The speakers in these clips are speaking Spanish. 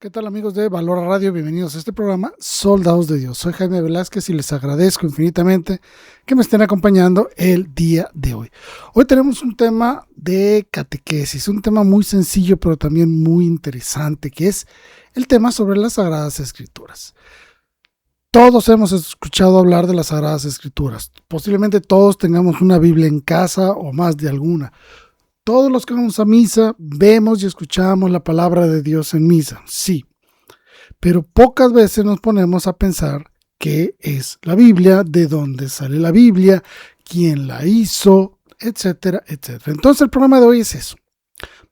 ¿Qué tal amigos de Valora Radio? Bienvenidos a este programa Soldados de Dios. Soy Jaime Velázquez y les agradezco infinitamente que me estén acompañando el día de hoy. Hoy tenemos un tema de catequesis, un tema muy sencillo pero también muy interesante, que es el tema sobre las Sagradas Escrituras. Todos hemos escuchado hablar de las Sagradas Escrituras. Posiblemente todos tengamos una Biblia en casa o más de alguna. Todos los que vamos a misa vemos y escuchamos la palabra de Dios en misa, sí, pero pocas veces nos ponemos a pensar qué es la Biblia, de dónde sale la Biblia, quién la hizo, etcétera, etcétera. Entonces el programa de hoy es eso.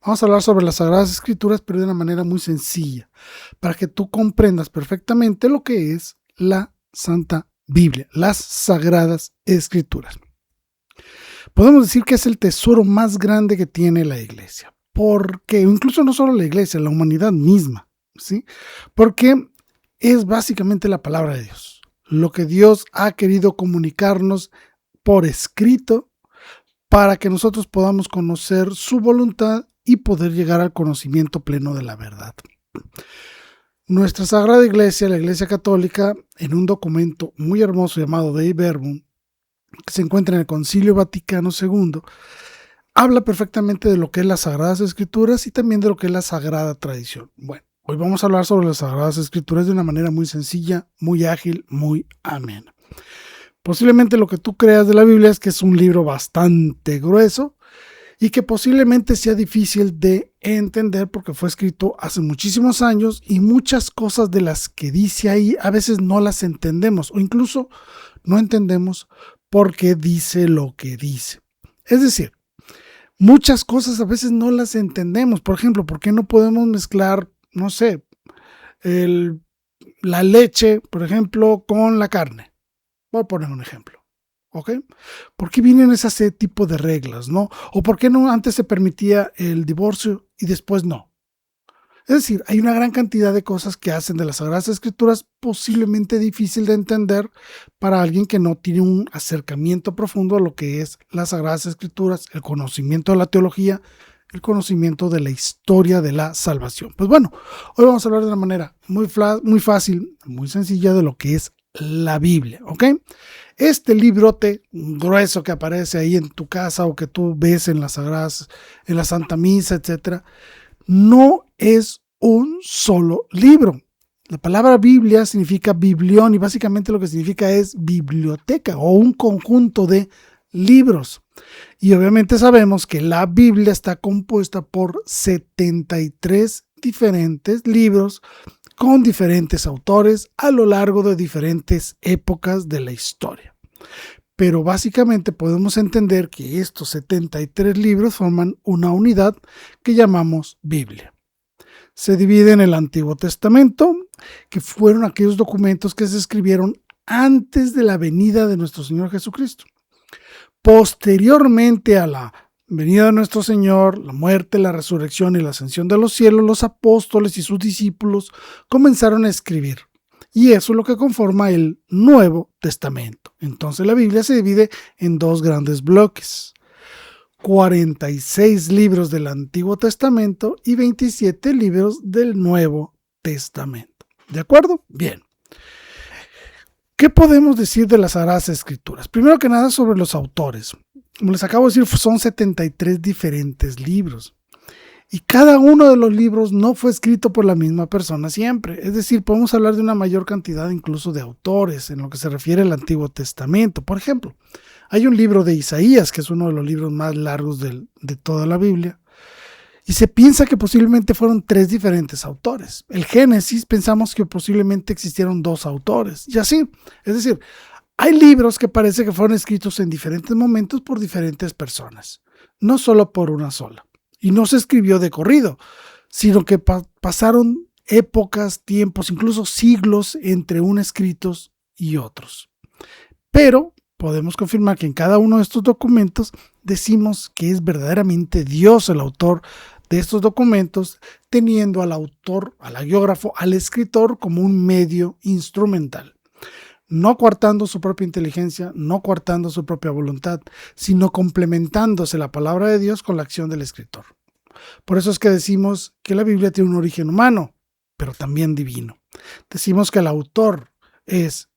Vamos a hablar sobre las Sagradas Escrituras, pero de una manera muy sencilla, para que tú comprendas perfectamente lo que es la Santa Biblia, las Sagradas Escrituras. Podemos decir que es el tesoro más grande que tiene la iglesia, porque incluso no solo la iglesia, la humanidad misma, ¿sí? Porque es básicamente la palabra de Dios, lo que Dios ha querido comunicarnos por escrito para que nosotros podamos conocer su voluntad y poder llegar al conocimiento pleno de la verdad. Nuestra Sagrada Iglesia, la Iglesia Católica, en un documento muy hermoso llamado Dei Verbum, que se encuentra en el Concilio Vaticano II, habla perfectamente de lo que es las Sagradas Escrituras y también de lo que es la Sagrada Tradición. Bueno, hoy vamos a hablar sobre las Sagradas Escrituras de una manera muy sencilla, muy ágil, muy amena. Posiblemente lo que tú creas de la Biblia es que es un libro bastante grueso y que posiblemente sea difícil de entender porque fue escrito hace muchísimos años y muchas cosas de las que dice ahí a veces no las entendemos o incluso no entendemos por qué dice lo que dice. Es decir, muchas cosas a veces no las entendemos. Por ejemplo, ¿por qué no podemos mezclar, no sé, la leche, por ejemplo, con la carne? Voy a poner un ejemplo. ¿Ok? ¿Por qué vienen ese tipo de reglas, no? ¿O por qué no antes se permitía el divorcio y después no? Es decir, hay una gran cantidad de cosas que hacen de las Sagradas Escrituras posiblemente difícil de entender para alguien que no tiene un acercamiento profundo a lo que es las Sagradas Escrituras, el conocimiento de la teología, el conocimiento de la historia de la salvación. Pues bueno, hoy vamos a hablar de una manera muy fácil, muy sencilla de lo que es la Biblia, ¿ok? Este librote grueso que aparece ahí en tu casa o que tú ves en las Sagradas, en la Santa Misa, etcétera, no es un solo libro. La palabra Biblia significa biblión y básicamente lo que significa es biblioteca o un conjunto de libros. Y obviamente sabemos que la Biblia está compuesta por 73 diferentes libros con diferentes autores a lo largo de diferentes épocas de la historia. Pero básicamente podemos entender que estos 73 libros forman una unidad que llamamos Biblia. Se divide en el Antiguo Testamento, que fueron aquellos documentos que se escribieron antes de la venida de nuestro Señor Jesucristo. Posteriormente a la venida de nuestro Señor, la muerte, la resurrección y la ascensión de los cielos, los apóstoles y sus discípulos comenzaron a escribir. Y eso es lo que conforma el Nuevo Testamento. Entonces la Biblia se divide en dos grandes bloques. 46 libros del Antiguo Testamento y 27 libros del Nuevo Testamento. ¿De acuerdo? Bien. ¿Qué podemos decir de las Sagradas Escrituras? Primero que nada sobre los autores. Como les acabo de decir, son 73 diferentes libros. Y cada uno de los libros no fue escrito por la misma persona siempre. Es decir, podemos hablar de una mayor cantidad incluso de autores en lo que se refiere al Antiguo Testamento. Por ejemplo, hay un libro de Isaías, que es uno de los libros más largos de toda la Biblia. Y se piensa que posiblemente fueron 3 diferentes autores. El Génesis pensamos que posiblemente existieron 2 autores. Y así, es decir, hay libros que parece que fueron escritos en diferentes momentos por diferentes personas. No solo por una sola. Y no se escribió de corrido, sino que pasaron épocas, tiempos, incluso siglos entre unos escritos y otros. Pero podemos confirmar que en cada uno de estos documentos decimos que es verdaderamente Dios el autor de estos documentos, teniendo al autor, al hagiógrafo, al escritor como un medio instrumental. No coartando su propia inteligencia, no coartando su propia voluntad, sino complementándose la palabra de Dios con la acción del escritor. Por eso es que decimos que la Biblia tiene un origen humano, pero también divino. Decimos que el autor es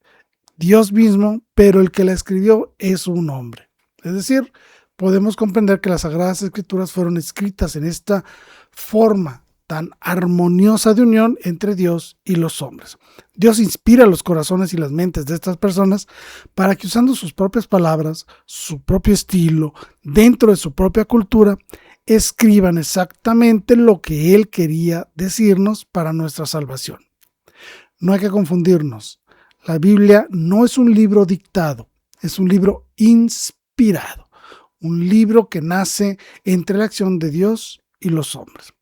Dios mismo, pero el que la escribió es un hombre. Es decir, podemos comprender que las Sagradas Escrituras fueron escritas en esta forma tan armoniosa de unión entre Dios y los hombres. Dios inspira los corazones y las mentes de estas personas para que, usando sus propias palabras, su propio estilo, dentro de su propia cultura, escriban exactamente lo que Él quería decirnos para nuestra salvación. No hay que confundirnos. La Biblia no es un libro dictado, es un libro inspirado, un libro que nace entre la acción de Dios y los hombres.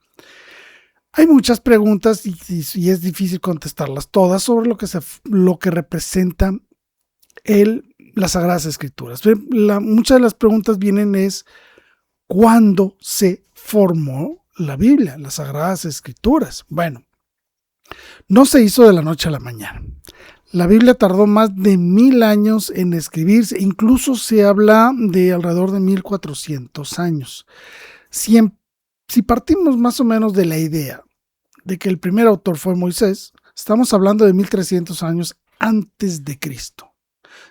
Hay muchas preguntas y es difícil contestarlas todas sobre lo que representa las Sagradas Escrituras. Muchas de las preguntas vienen es ¿cuándo se formó la Biblia, las Sagradas Escrituras? Bueno, no se hizo de la noche a la mañana. La Biblia tardó más de 1000 años en escribirse, incluso se habla de alrededor de 1400 años. Si partimos más o menos de la idea de que el primer autor fue Moisés, estamos hablando de 1300 años antes de Cristo.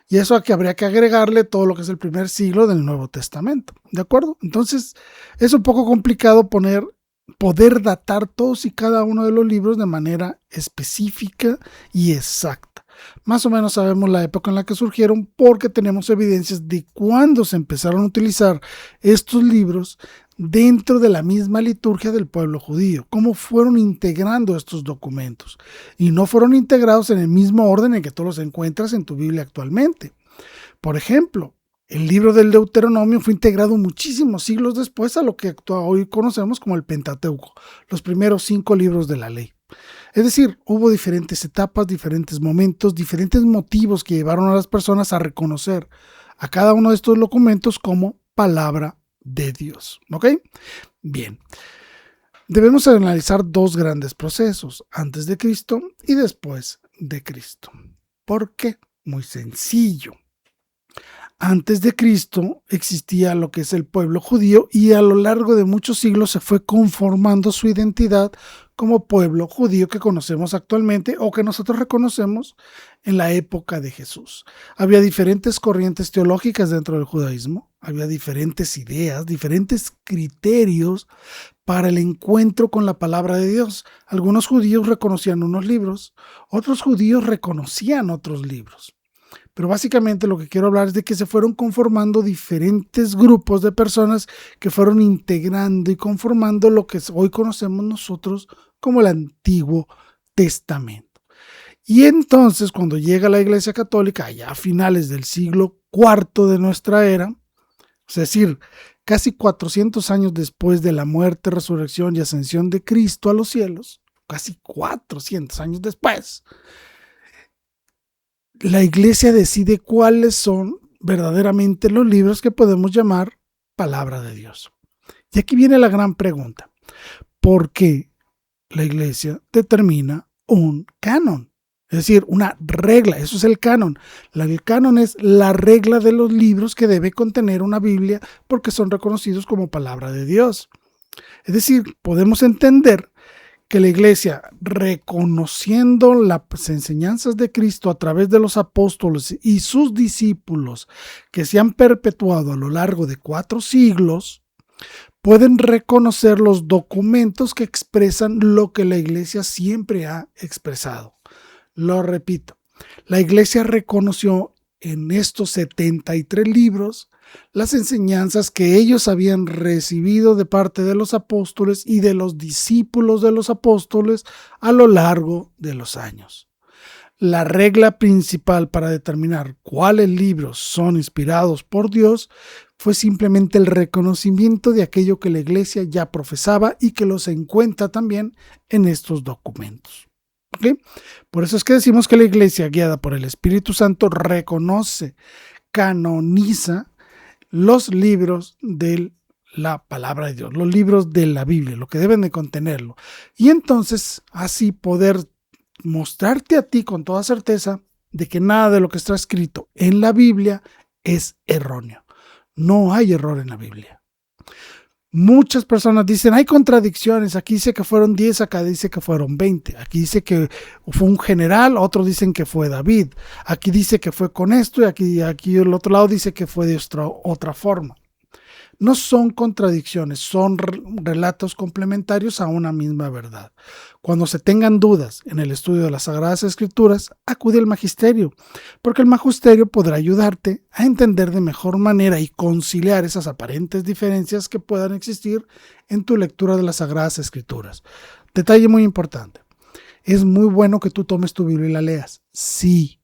Y eso aquí habría que agregarle todo lo que es el primer siglo del Nuevo Testamento, ¿de acuerdo? Entonces, es un poco complicado poder datar todos y cada uno de los libros de manera específica y exacta. Más o menos sabemos la época en la que surgieron porque tenemos evidencias de cuándo se empezaron a utilizar estos libros dentro de la misma liturgia del pueblo judío, cómo fueron integrando estos documentos y no fueron integrados en el mismo orden en que tú los encuentras en tu Biblia actualmente. Por ejemplo, el libro del Deuteronomio fue integrado muchísimos siglos después a lo que hoy conocemos como el Pentateuco, los primeros 5 libros de la ley. Es decir, hubo diferentes etapas, diferentes momentos, diferentes motivos que llevaron a las personas a reconocer a cada uno de estos documentos como palabra de Dios. ¿Ok? Bien. Debemos analizar 2 grandes procesos, antes de Cristo y después de Cristo. ¿Por qué? Muy sencillo. Antes de Cristo existía lo que es el pueblo judío y a lo largo de muchos siglos se fue conformando su identidad como pueblo judío que conocemos actualmente o que nosotros reconocemos en la época de Jesús. Había diferentes corrientes teológicas dentro del judaísmo, había diferentes ideas, diferentes criterios para el encuentro con la palabra de Dios. Algunos judíos reconocían unos libros, otros judíos reconocían otros libros. Pero básicamente lo que quiero hablar es de que se fueron conformando diferentes grupos de personas que fueron integrando y conformando lo que hoy conocemos nosotros como el Antiguo Testamento. Y entonces cuando llega la Iglesia Católica, allá a finales del siglo IV de nuestra era, es decir, casi 400 años después de la muerte, resurrección y ascensión de Cristo a los cielos, casi 400 años después, la Iglesia decide cuáles son verdaderamente los libros que podemos llamar palabra de Dios. Y aquí viene la gran pregunta. ¿Por qué la Iglesia determina un canon? Es decir, una regla. Eso es el canon. El canon es la regla de los libros que debe contener una Biblia porque son reconocidos como palabra de Dios. Es decir, podemos entender que la Iglesia, reconociendo las enseñanzas de Cristo a través de los apóstoles y sus discípulos que se han perpetuado a lo largo de 4 siglos, pueden reconocer los documentos que expresan lo que la Iglesia siempre ha expresado. Lo repito, la Iglesia reconoció en estos 73 libros las enseñanzas que ellos habían recibido de parte de los apóstoles y de los discípulos de los apóstoles a lo largo de los años. La regla principal para determinar cuáles libros son inspirados por Dios fue simplemente el reconocimiento de aquello que la Iglesia ya profesaba y que los encuentra también en estos documentos. ¿Okay? Por eso es que decimos que la Iglesia, guiada por el Espíritu Santo, reconoce, canoniza los libros de la palabra de Dios, los libros de la Biblia, lo que deben de contenerlo. Y entonces así poder mostrarte a ti con toda certeza de que nada de lo que está escrito en la Biblia es erróneo. No hay error en la Biblia. Muchas personas dicen, hay contradicciones, aquí dice que fueron 10, acá dice que fueron 20, aquí dice que fue un general, otros dicen que fue David, aquí dice que fue con esto y aquí el otro lado dice que fue de otra forma. No son contradicciones, son relatos complementarios a una misma verdad. Cuando se tengan dudas en el estudio de las Sagradas Escrituras, acude al magisterio, porque el magisterio podrá ayudarte a entender de mejor manera y conciliar esas aparentes diferencias que puedan existir en tu lectura de las Sagradas Escrituras. Detalle muy importante. Es muy bueno que tú tomes tu Biblia y la leas. Sí,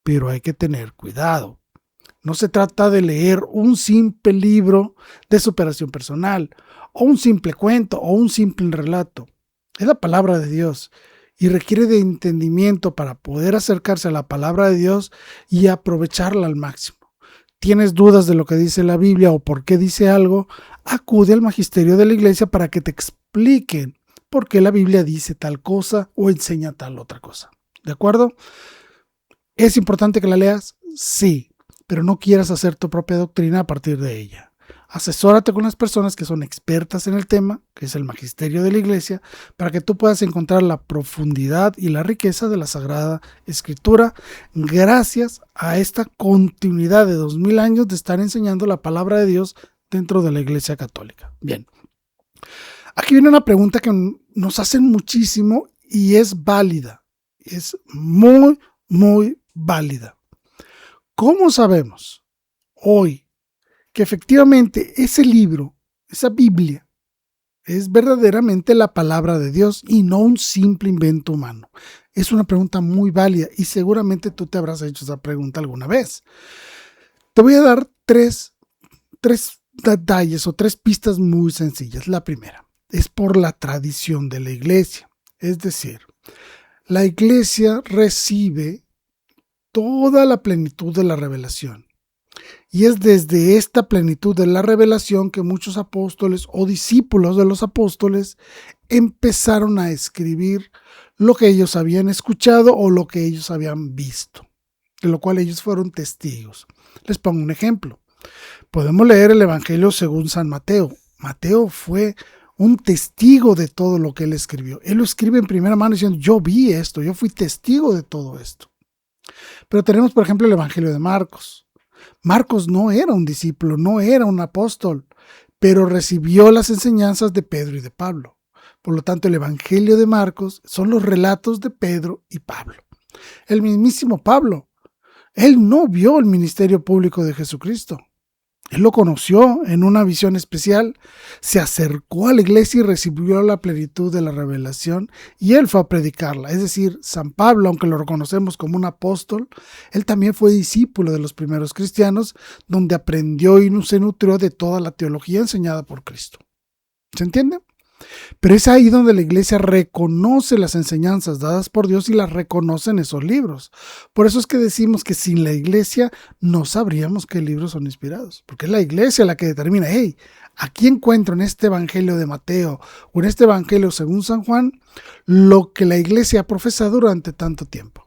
pero hay que tener cuidado. No se trata de leer un simple libro de superación personal, o un simple cuento, o un simple relato. Es la palabra de Dios y requiere de entendimiento para poder acercarse a la palabra de Dios y aprovecharla al máximo. ¿Tienes dudas de lo que dice la Biblia o por qué dice algo? Acude al magisterio de la iglesia para que te expliquen por qué la Biblia dice tal cosa o enseña tal otra cosa. ¿De acuerdo? ¿Es importante que la leas? Sí. Pero no quieras hacer tu propia doctrina a partir de ella. Asesórate con las personas que son expertas en el tema, que es el magisterio de la iglesia, para que tú puedas encontrar la profundidad y la riqueza de la Sagrada Escritura, gracias a esta continuidad de 2000 años de estar enseñando la palabra de Dios dentro de la Iglesia Católica. Bien, aquí viene una pregunta que nos hacen muchísimo y es válida, es muy, muy válida. ¿Cómo sabemos hoy que efectivamente ese libro, esa Biblia, es verdaderamente la palabra de Dios y no un simple invento humano? Es una pregunta muy válida y seguramente tú te habrás hecho esa pregunta alguna vez. Te voy a dar tres detalles o tres pistas muy sencillas. La primera es por la tradición de la iglesia. Es decir, la iglesia recibe toda la plenitud de la revelación. Y es desde esta plenitud de la revelación que muchos apóstoles o discípulos de los apóstoles empezaron a escribir lo que ellos habían escuchado o lo que ellos habían visto, de lo cual ellos fueron testigos. Les pongo un ejemplo. Podemos leer el Evangelio según San Mateo. Mateo fue un testigo de todo lo que él escribió. Él lo escribe en primera mano diciendo, yo vi esto, yo fui testigo de todo esto. Pero tenemos, por ejemplo, el Evangelio de Marcos. Marcos no era un discípulo, no era un apóstol, pero recibió las enseñanzas de Pedro y de Pablo. Por lo tanto, el Evangelio de Marcos son los relatos de Pedro y Pablo. El mismísimo Pablo, él no vio el ministerio público de Jesucristo. Él lo conoció en una visión especial, se acercó a la iglesia y recibió la plenitud de la revelación y él fue a predicarla. Es decir, San Pablo, aunque lo reconocemos como un apóstol, él también fue discípulo de los primeros cristianos, donde aprendió y se nutrió de toda la teología enseñada por Cristo. ¿Se entiende? Pero es ahí donde la iglesia reconoce las enseñanzas dadas por Dios y las reconoce en esos libros. Por eso es que decimos que sin la iglesia no sabríamos qué libros son inspirados, porque es la iglesia la que determina, hey, aquí encuentro en este evangelio de Mateo o en este evangelio según San Juan lo que la iglesia ha profesado durante tanto tiempo.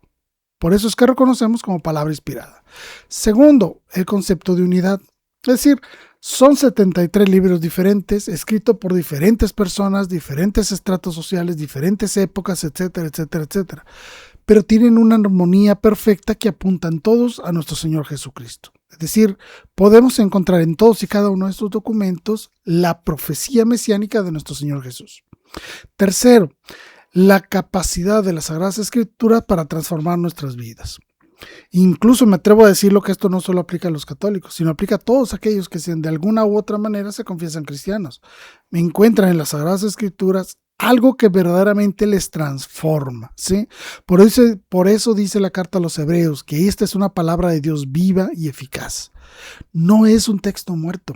Por eso es que reconocemos como palabra inspirada. Segundo, el concepto de unidad. Es decir, son 73 libros diferentes, escritos por diferentes personas, diferentes estratos sociales, diferentes épocas, etcétera, etcétera, etcétera. Pero tienen una armonía perfecta que apuntan todos a nuestro Señor Jesucristo. Es decir, podemos encontrar en todos y cada uno de estos documentos la profecía mesiánica de nuestro Señor Jesús. Tercero, la capacidad de las Sagradas Escrituras para transformar nuestras vidas. Incluso me atrevo a decirlo que esto no solo aplica a los católicos, sino aplica a todos aquellos que de alguna u otra manera se confiesan cristianos. Me encuentran en las Sagradas Escrituras algo que verdaderamente les transforma, ¿sí? Por eso dice la carta a los Hebreos que esta es una palabra de Dios viva y eficaz. No es un texto muerto,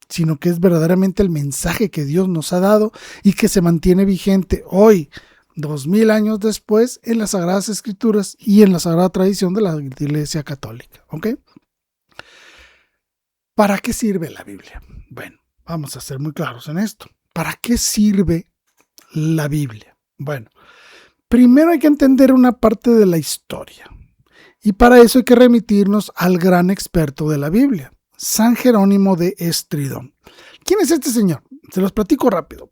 sino que es verdaderamente el mensaje que Dios nos ha dado y que se mantiene vigente hoy, 2000 años después, en las Sagradas Escrituras y en la Sagrada Tradición de la Iglesia Católica. ¿Ok? ¿Para qué sirve la Biblia? Bueno, vamos a ser muy claros en esto. ¿Para qué sirve la Biblia? Bueno, primero hay que entender una parte de la historia. Y para eso hay que remitirnos al gran experto de la Biblia, San Jerónimo de Estridón. ¿Quién es este señor? Se los platico rápido.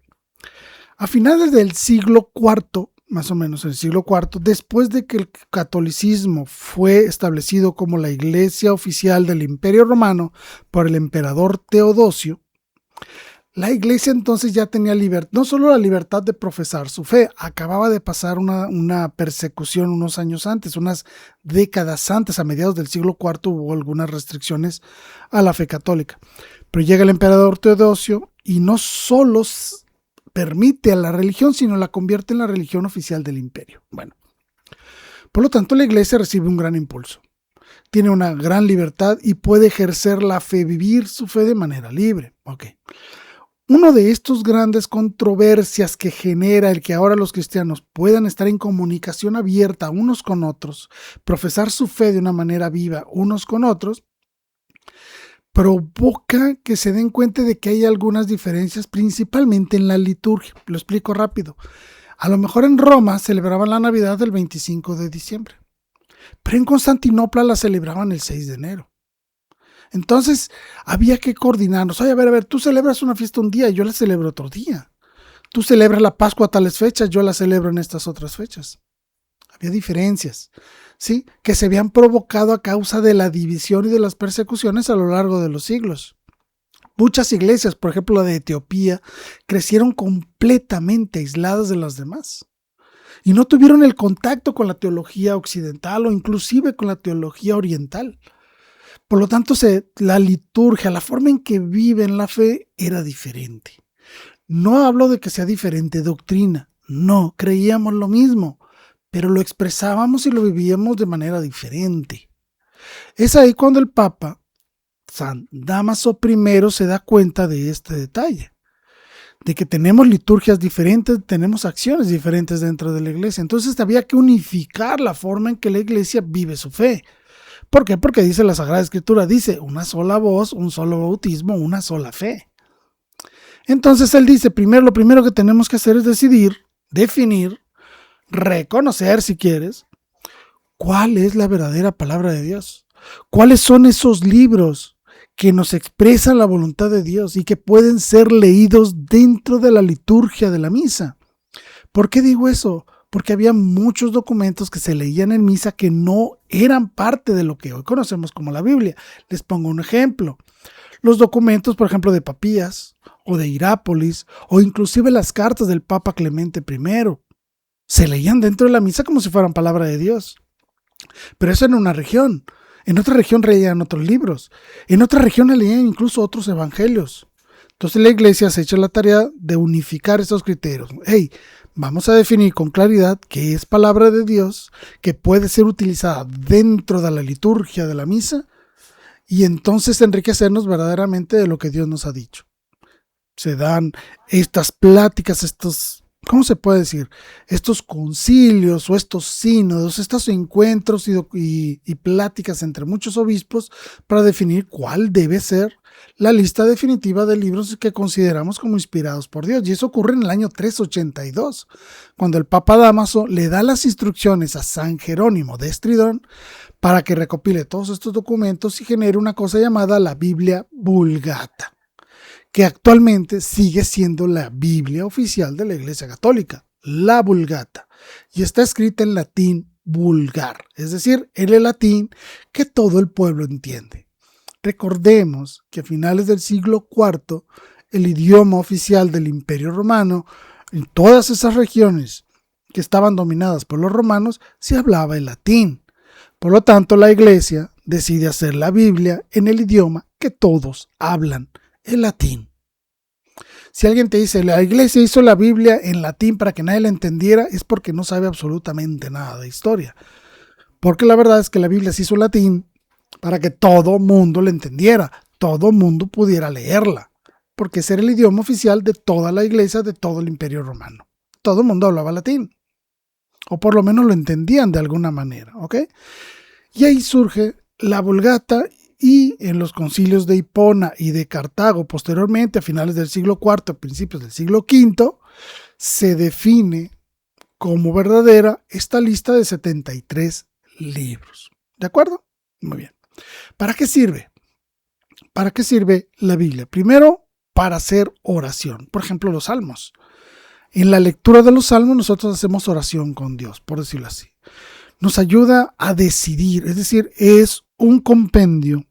A finales del siglo IV, más o menos el siglo IV, después de que el catolicismo fue establecido como la iglesia oficial del Imperio Romano por el emperador Teodosio, la iglesia entonces ya tenía libertad, no solo la libertad de profesar su fe, acababa de pasar una persecución unos años antes, unas décadas antes, a mediados del siglo IV hubo algunas restricciones a la fe católica. Pero llega el emperador Teodosio y no solo permite a la religión, sino la convierte en la religión oficial del imperio. Bueno, por lo tanto la iglesia recibe un gran impulso. Tiene una gran libertad y puede ejercer la fe, vivir su fe de manera libre. Okay. Uno de estos grandes controversias que genera el que ahora los cristianos puedan estar en comunicación abierta unos con otros, profesar su fe de una manera viva unos con otros, provoca que se den cuenta de que hay algunas diferencias, principalmente en la liturgia. Lo explico rápido. A lo mejor en Roma celebraban la Navidad el 25 de diciembre, pero en Constantinopla la celebraban el 6 de enero. Entonces había que coordinarnos. Oye, a ver, tú celebras una fiesta un día y yo la celebro otro día. Tú celebras la Pascua a tales fechas, yo la celebro en estas otras fechas. Había diferencias, ¿sí? Que se habían provocado a causa de la división y de las persecuciones a lo largo de los siglos. Muchas iglesias, por ejemplo la de Etiopía, crecieron completamente aisladas de las demás. Y no tuvieron el contacto con la teología occidental o inclusive con la teología oriental. Por lo tanto, la liturgia, la forma en que viven la fe era diferente. No hablo de que sea diferente doctrina, no, creíamos lo mismo, pero lo expresábamos y lo vivíamos de manera diferente. Es ahí cuando el Papa San Dámaso I se da cuenta de este detalle, de que tenemos liturgias diferentes, tenemos acciones diferentes dentro de la iglesia. Entonces había que unificar la forma en que la iglesia vive su fe. ¿Por qué? Porque dice la Sagrada Escritura, dice una sola voz, un solo bautismo, una sola fe. Entonces él dice, lo primero que tenemos que hacer es decidir, definir, reconocer si quieres, cuál es la verdadera palabra de Dios. ¿Cuáles son esos libros que nos expresan la voluntad de Dios y que pueden ser leídos dentro de la liturgia de la misa? ¿Por qué digo eso? Porque había muchos documentos que se leían en misa que no eran parte de lo que hoy conocemos como la Biblia. Les pongo un ejemplo. Los documentos, por ejemplo, de Papías o de Hierápolis o inclusive las cartas del Papa Clemente I se leían dentro de la misa como si fueran palabra de Dios. Pero eso en una región. En otra región leían otros libros. En otra región leían incluso otros evangelios. Entonces la iglesia se echa la tarea de unificar estos criterios. Vamos a definir con claridad qué es palabra de Dios, que puede ser utilizada dentro de la liturgia de la misa y entonces enriquecernos verdaderamente de lo que Dios nos ha dicho. Se dan estas pláticas, ¿cómo se puede decir? Estos concilios o estos sínodos, estos encuentros y pláticas entre muchos obispos para definir cuál debe ser la lista definitiva de libros que consideramos como inspirados por Dios. Y eso ocurre en el año 382, cuando el Papa Dámaso le da las instrucciones a San Jerónimo de Estridón para que recopile todos estos documentos y genere una cosa llamada la Biblia Vulgata, que actualmente sigue siendo la Biblia oficial de la Iglesia Católica, la Vulgata, y está escrita en latín vulgar, es decir, en el latín que todo el pueblo entiende. Recordemos que a finales del siglo IV, el idioma oficial del Imperio Romano, en todas esas regiones que estaban dominadas por los romanos, se hablaba el latín. Por lo tanto, la Iglesia decide hacer la Biblia en el idioma que todos hablan, el latín. Si alguien te dice, la iglesia hizo la Biblia en latín para que nadie la entendiera, es porque no sabe absolutamente nada de historia. Porque la verdad es que la Biblia se hizo en latín para que todo mundo la entendiera, todo mundo pudiera leerla, porque ese era el idioma oficial de toda la iglesia, de todo el Imperio Romano. Todo el mundo hablaba latín, o por lo menos lo entendían de alguna manera, ¿ok? Y ahí surge la Vulgata. Y en los concilios de Hipona y de Cartago, posteriormente, a finales del siglo IV, principios del siglo V, se define como verdadera esta lista de 73 libros. ¿De acuerdo? Muy bien. ¿Para qué sirve? ¿Para qué sirve la Biblia? Primero, para hacer oración. Por ejemplo, los salmos. En la lectura de los salmos nosotros hacemos oración con Dios, por decirlo así. Nos ayuda a decidir, es decir, es un compendio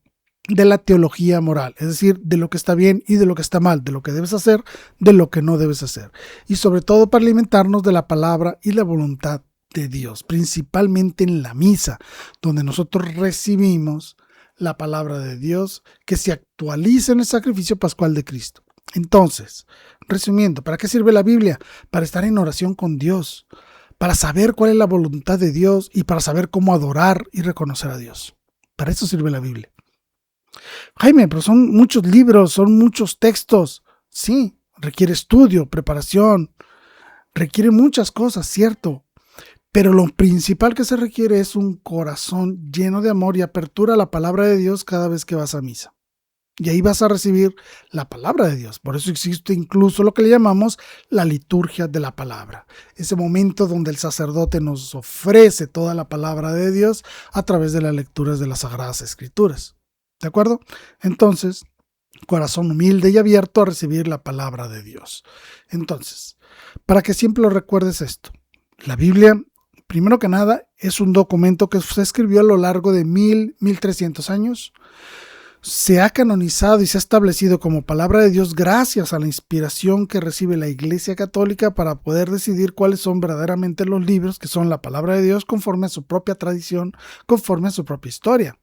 de la teología moral, es decir, de lo que está bien y de lo que está mal, de lo que debes hacer, de lo que no debes hacer. Y sobre todo para alimentarnos de la palabra y la voluntad de Dios, principalmente en la misa, donde nosotros recibimos la palabra de Dios que se actualiza en el sacrificio pascual de Cristo. Entonces, resumiendo, ¿para qué sirve la Biblia? Para estar en oración con Dios, para saber cuál es la voluntad de Dios y para saber cómo adorar y reconocer a Dios. Para eso sirve la Biblia. Jaime, pero son muchos libros, son muchos textos. Sí, requiere estudio, preparación, requiere muchas cosas, cierto. Pero lo principal que se requiere es un corazón lleno de amor y apertura a la palabra de Dios cada vez que vas a misa. Y ahí vas a recibir la palabra de Dios. Por eso existe incluso lo que le llamamos la liturgia de la palabra. Ese momento donde el sacerdote nos ofrece toda la palabra de Dios a través de las lecturas de las Sagradas Escrituras. ¿De acuerdo? Entonces, corazón humilde y abierto a recibir la palabra de Dios. Entonces, para que siempre lo recuerdes esto, la Biblia, primero que nada, es un documento que se escribió a lo largo de 1300 años. Se ha canonizado y se ha establecido como palabra de Dios gracias a la inspiración que recibe la Iglesia Católica para poder decidir cuáles son verdaderamente los libros que son la palabra de Dios conforme a su propia tradición, conforme a su propia historia.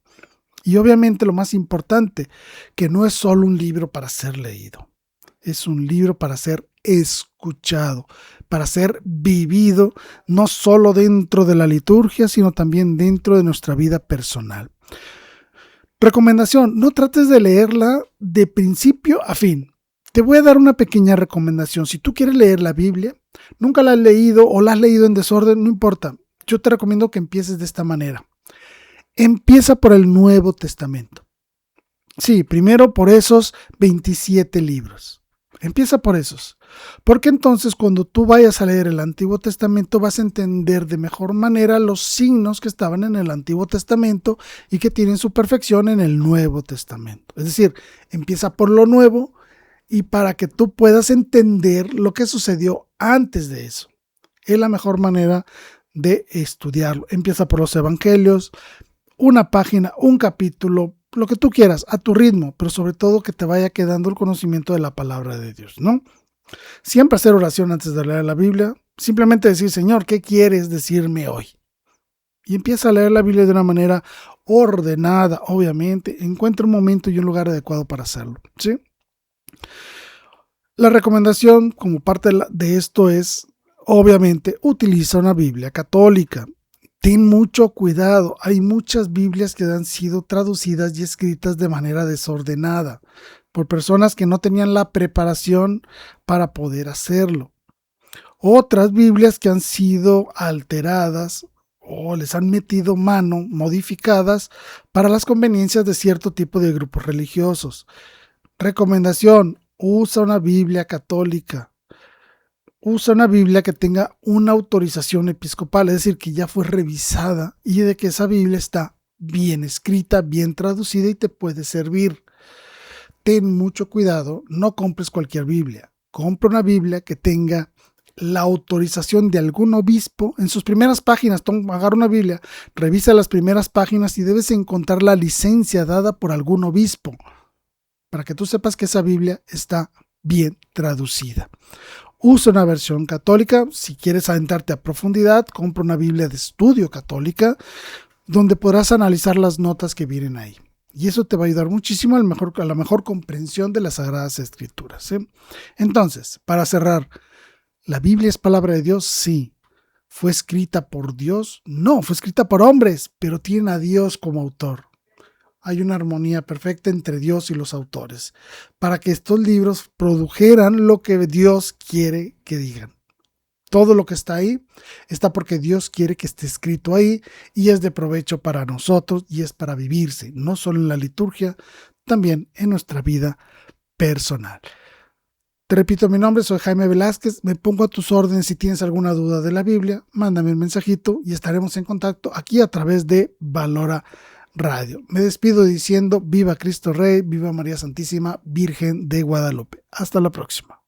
Y obviamente lo más importante, que no es solo un libro para ser leído, es un libro para ser escuchado, para ser vivido, no solo dentro de la liturgia, sino también dentro de nuestra vida personal. Recomendación, no trates de leerla de principio a fin. Te voy a dar una pequeña recomendación. Si tú quieres leer la Biblia, nunca la has leído o la has leído en desorden, no importa. Yo te recomiendo que empieces de esta manera. Empieza por el Nuevo Testamento. Sí, primero por esos 27 libros. Empieza por esos. Porque entonces cuando tú vayas a leer el Antiguo Testamento vas a entender de mejor manera los signos que estaban en el Antiguo Testamento y que tienen su perfección en el Nuevo Testamento. Es decir, empieza por lo nuevo y para que tú puedas entender lo que sucedió antes de eso. Es la mejor manera de estudiarlo. Empieza por los Evangelios, una página, un capítulo, lo que tú quieras, a tu ritmo, pero sobre todo que te vaya quedando el conocimiento de la palabra de Dios, ¿no? Siempre hacer oración antes de leer la Biblia, simplemente decir, Señor, ¿qué quieres decirme hoy? Y empieza a leer la Biblia de una manera ordenada, obviamente, encuentra un momento y un lugar adecuado para hacerlo, ¿sí? La recomendación como parte de esto es, obviamente, utiliza una Biblia católica. Ten mucho cuidado, hay muchas Biblias que han sido traducidas y escritas de manera desordenada por personas que no tenían la preparación para poder hacerlo. Otras Biblias que han sido alteradas o les han metido mano, modificadas para las conveniencias de cierto tipo de grupos religiosos. Recomendación, usa una Biblia católica. Usa una Biblia que tenga una autorización episcopal, es decir, que ya fue revisada y de que esa Biblia está bien escrita, bien traducida y te puede servir. Ten mucho cuidado, no compres cualquier Biblia. Compra una Biblia que tenga la autorización de algún obispo. En sus primeras páginas, agarra una Biblia, revisa las primeras páginas y debes encontrar la licencia dada por algún obispo para que tú sepas que esa Biblia está bien traducida. Usa una versión católica. Si quieres adentrarte a profundidad, compra una Biblia de estudio católica donde podrás analizar las notas que vienen ahí. Y eso te va a ayudar muchísimo a la mejor comprensión de las Sagradas Escrituras, ¿sí? Entonces, para cerrar, ¿la Biblia es palabra de Dios? Sí. ¿Fue escrita por Dios? No, fue escrita por hombres, pero tiene a Dios como autor. Hay una armonía perfecta entre Dios y los autores, para que estos libros produjeran lo que Dios quiere que digan. Todo lo que está ahí está porque Dios quiere que esté escrito ahí y es de provecho para nosotros y es para vivirse, no solo en la liturgia, también en nuestra vida personal. Te repito mi nombre, soy Jaime Velázquez, me pongo a tus órdenes si tienes alguna duda de la Biblia, mándame un mensajito y estaremos en contacto aquí a través de Valora Radio. Me despido diciendo viva Cristo Rey, viva María Santísima, Virgen de Guadalupe. Hasta la próxima.